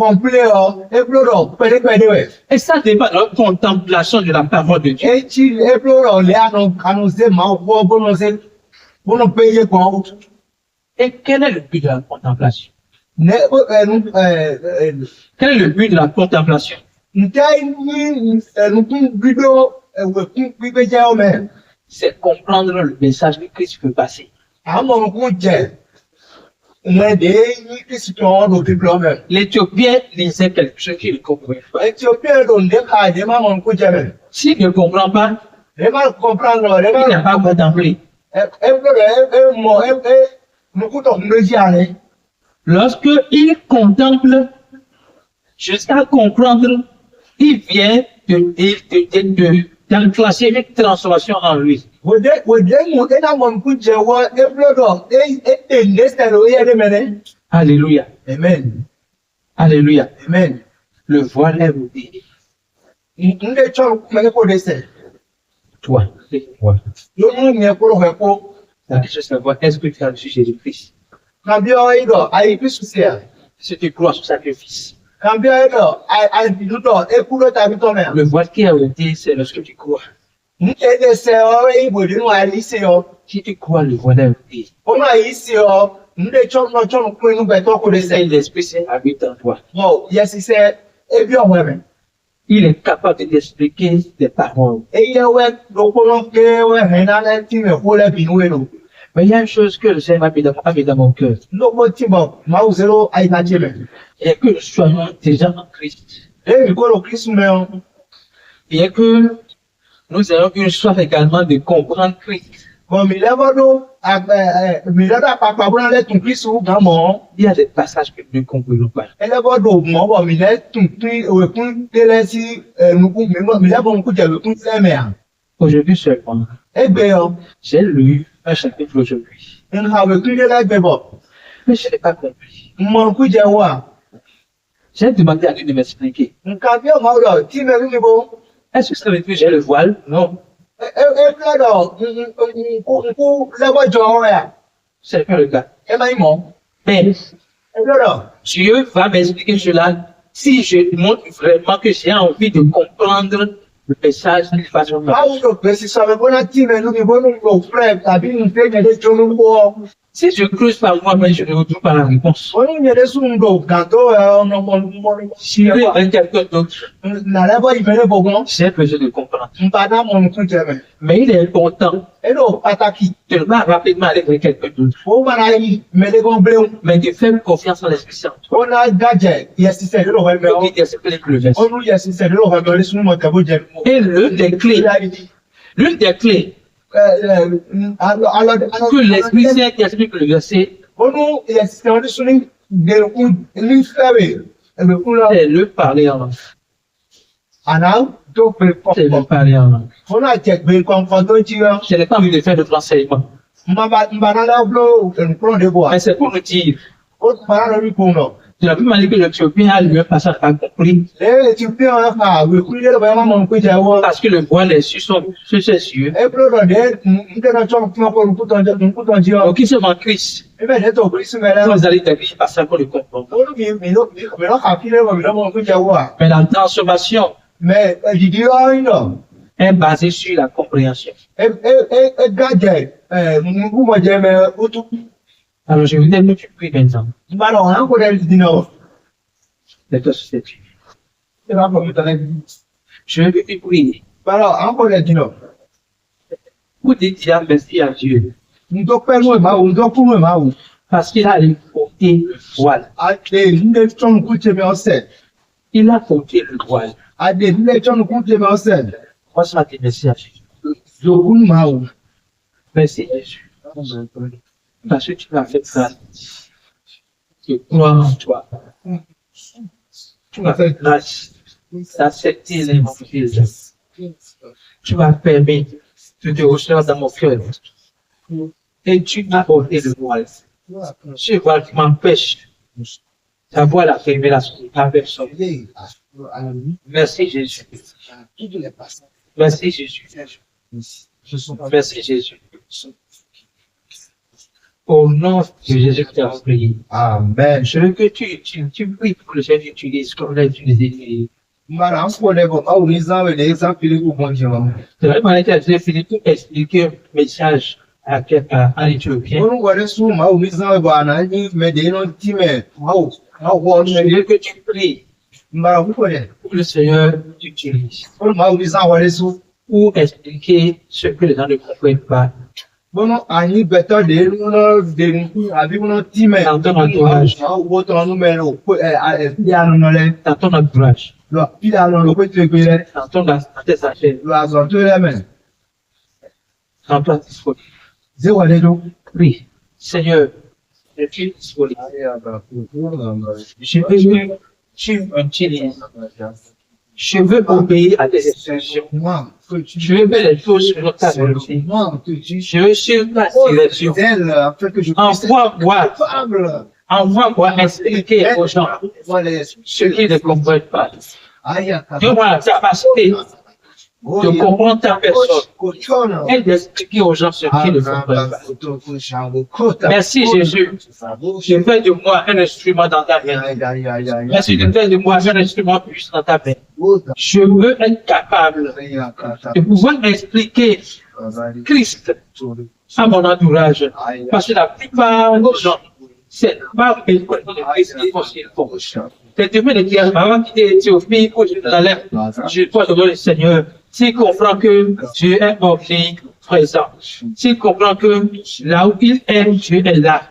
kọ̀m̀plé ọ ébúlọ̀dọ̀ pẹ́lẹ́pẹ́lẹ́ rẹ̀.
Et ça dépend de la contemplation de la parole de Dieu.
Echi ébúlọ̀dọ̀ lẹ́ ànúnṣe máa wọ́ bọ́nà péye kan.
Et quel est le but de la contemplation? Quel est le but de la contemplation?
Ǹjẹ́ ní ẹnukún gbígbó ẹ̀wẹ̀kún gbígbé jẹ́ ọmọ ẹ̀?
C'est comprendre le message que Christ veut passer.
Àwọn ọmọkún jẹ́ ìwẹ̀dẹ̀ ní kìsìtàn ọdún gbígbé ọmọ ẹ̀.
L'Éthiopien lisait quelque chose qu'il ne comprenait pas.
Éthiopie ẹ̀dọ̀ ǹdẹ́ ká ẹ̀dẹ́ máa ọmọkún jẹ́ mẹ́.
S'il ne comprend pas,
Ẹ máa comprendre ẹ̀
il n'a pas contemplé.
mọ̀kútọ̀ méjì ààrẹ.
Lorsque il contemple jusqu'à comprendre, il vient de d'enclencher une transformation en lui.
Wode mu ena mon ku jewo e blodo e ndestero ya de mene.
Alléluia.
Amen.
Alléluia.
Amen.
Le voile est ôté.
Nde chon mene ko dese.
Toi, c'est moi.
Yo mu nye ko ho ko.
La question c'est savoir, est-ce que tu as reçu Jésus-Christ?
Kambio ido ai pisusia.
Si tu crois son sacrifice.
Kambio ido ai bidudo e kulo ta bitome.
Le voile qui a ôté, c'est lorsque tu crois.
Nke dese o e bodinu ali se o.
Si tu crois, le voile est ôté.
O ma yi se o. Nde chon ku enu beto ko dese.
C'est l'Esprit Saint habite en toi.
Bon, yes se e bi o wewe.
Il est capable de t'expliquer des paroles.
E ye we do ko no ke we hena na ti me ko le binu e no.
Mais il y a une chose que le Seigneur m'a mis dans mon cœur.
No mo ti bo ma u zero ai na jeme.
Et que nous soyons déjà en Christ.
E mi ko lo Christ me o.
Et que nous ayons une soif également de comprendre Christ.
Bon mi le bodo mi le da papa bo na le tun Christ u ga mo.
Il y a des passages que nous ne comprenons pas.
E le bodo mo bo mi le tun we kun tele si nu ku mi le bo ku je we kun se me a.
Aujourd'hui seulement,
E gbe o.
j'ai lu un chapitre aujourd'hui.
En ha we kun le gbe bo.
Mais je n'ai pas compris.
Mo ku je wa.
J'ai demandé à lui de m'expliquer.
Nka bi o ma do ti me ni bo.
Est-ce que ça veut dire que j'ai le voile? Non.
E blodo ku le bo jo ya.
C'est pas le cas.
E ma imo.
Mais
E blodo.
Dieu va m'expliquer cela si je montre vraiment que j'ai envie de comprendre le message d'une façon
Báwo ló pèsè sọ̀rọ̀ bọ́lá tí mẹ́nu mi bọ́lá ń lò fúrẹ́ tàbí ń fẹ́ yẹn lé tó ń wọ́.
Si je creuse par moi-même, je ne retrouve pas la réponse.
Wọ́n ní yẹn lé sùn ń lò gàdó ọ̀nà ọmọ
Si je avec quelqu'un d'autre,
nàlẹ́ bọ́ ìbẹ̀rẹ̀ bọ̀gbọ́n.
j'ai besoin de comprendre.
Ń padà mọ̀ nǹkan jẹ̀mẹ̀.
Mais il est important
E ló pàtàkì.
de ne pas rapidement aller avec quelqu'un d'autre,
Ó máa yí mẹ́lẹ́gàn bléwu.
mais de faire confiance en l'Esprit Saint.
Ó náà gàjẹ̀ yẹ sísẹ̀ ló lọ́wọ́ ẹ̀mẹ́
Pour
ọ́.
guider ce que le verset.
Ó nú yẹ sísẹ̀ ló lọ́wọ́ ẹ̀mẹ́ ọ́ lé sunu mọ̀ tẹ̀bó jẹ.
Et l'une des clés que l'Esprit Saint explique le verset,
Ó nú yẹ sísẹ̀ ọ́ lé sunu gbẹ̀rùkún ní fẹ́rẹ̀ ẹ̀gbẹ̀kún lọ.
c'est le parler en langue.
Àná tó pè
C'est le
kọ̀ọ̀kan.
parler en langue.
Ó náà jẹ gbé kọ̀ọ̀kan tó jí ọ́.
Je n'ai pas envie de faire d'autres enseignements,
Mbanana blo nkron de bois.
mais c'est pour nous dire,
O para lórí kun lọ.
de la même manière que l'Éthiopien a lui un passage à compris,
Le ti pe on fa we ku le ba ma mo ku je wo.
parce que le voile est sur ses yeux.
E blo do de nke na chon fun ko ku ton ji o.
Donc, ils sont en Christ.
E be de to ku si me la.
Vous allez devenir par ça qu'on le comprend.
O mi lo ka fi le mo mo ku je wo.
Mais la transformation
Mais di o ino.
est basée sur la compréhension.
E gaje mu mo je me o tu.
Alors, je vous donne tu pries maintenant.
Ba lo an ko de di no.
De toi, c'est tu.
E ba ko mi tane.
Je vais te prier.
Ba lo an ko de di no.
Pour dire merci à Dieu.
Ndo pe mo ma o, ndo ku mo ma o.
Parce qu'il a ôté le voile.
A de nde chon ku je me o se.
Il a ôté le voile.
A de nde chon ku je me o se.
Moi, ça m'a dit merci à Jésus.
Zokun ma o.
Merci Jésus. Parce que tu m'as fait grâce. Je crois en toi. Tu m'as fait grâce d'accepter l'évangile. Tu m'as permis de te recevoir dans mon cœur. Et tu m'as ôté le voile. Ce voile qui m'empêche d'avoir la révélation de ta personne. Merci Jésus. Merci Jésus. Merci Jésus. Au nom de Jésus qui t'a prié.
Amen.
Je veux que tu pries pour que le Seigneur utilise comme l'a utilisé.
Mbara an ko le ko ma o ni zan we le zan fili ku bon je mo.
De la même manière que j'ai fini pour expliquer un message à l'Éthiopien.
Onu ko le su ma o ni zan we bo ana ni me de no ti me ma o wo
Je
ni
veux que tu pries
mbara ko le.
pour que le Seigneur t'utilise
O ma o ni zan wa le su.
pour expliquer ce que les gens ne comprennent pas.
Bono ani beto de no de ni abi no ti me.
Dans ton entourage.
Ma o to no me no ko fi anu no le.
Dans ton entourage,
Lo fi anu lo ko ti pe le.
dans tes affaires,
Lo azon to le me.
dans ton disponible.
Ze wa le do.
Prie, Seigneur, je suis disponible. Je veux que tu m'utilises Je veux obéir à tes instructions.
Moi, que tu
Je veux faire les choses selon ta
c'est
volonté.
moi que tu
Je veux suivre ta
Oh,
direction.
fidèle, afin que je puisse être
Envoie-moi,
capable.
envoie-moi expliquer aux gens
Voilà.
ce qu'ils ne comprennent pas.
Aïe,
Donne-moi la capacité de comprendre ta personne et d'expliquer aux gens ce qu'ils ne comprennent pas. Merci Jésus. Je fais de moi un instrument dans ta main. Merci de faire de moi un instrument puissant dans ta main. Je veux être capable de pouvoir expliquer Christ à mon entourage. Parce que la plupart des gens, c'est pas besoin de Christ qui font. C'est demain de dire, avant de quitter l'Éthiopie pour Jérusalem, je dois demander le Seigneur, s'il comprend que Dieu est omniprésent, s'il comprend que là où il est, Dieu est là.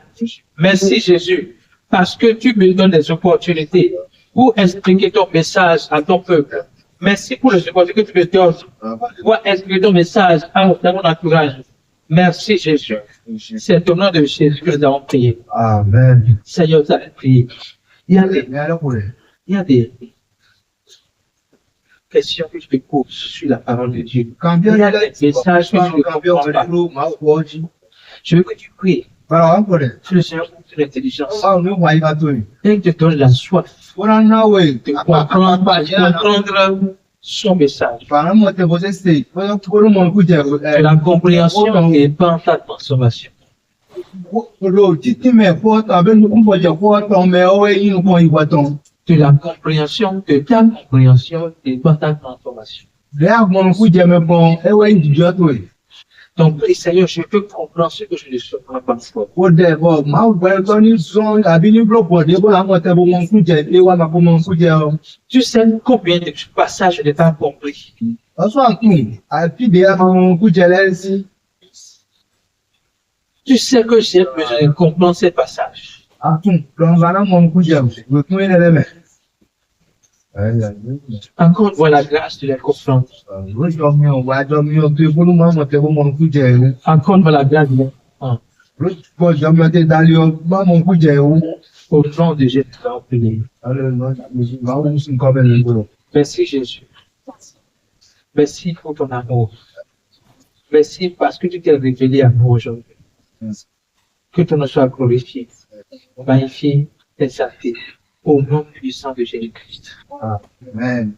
Merci Jésus, parce que tu me donnes des opportunités pour expliquer ton message à ton peuple. Merci pour les opportunités que tu me donnes pour expliquer ton message à mon entourage. Merci Jésus. C'est au nom de Jésus que nous avons prié.
Amen.
Seigneur, tu as prié. Il y a des questions que je te pose sur la parole de Dieu. Il y a des messages que je ne comprends pas. Je veux que tu pries sur le Seigneur pour ton intelligence et que te donne la soif de comprendre son message. De la compréhension et pas ta transformation. De la compréhension, de ta compréhension et pas ta transformation. Donc, prie Seigneur, je veux comprendre ce que je ne sais pas encore. Tu sais combien de passages je n'ai pas compris. Tu sais que j'ai besoin de comprendre ces passages. Encore une fois, la grâce de les comprendre. Encore une fois, la grâce de les comprendre. Au nom de Jésus, nous allons prier. Merci Jésus. Merci pour ton amour. Merci parce que tu t'es révélé à nous aujourd'hui. Que ton nom soit glorifié, magnifié, exalté, au nom puissant de Jésus-Christ.
Amen.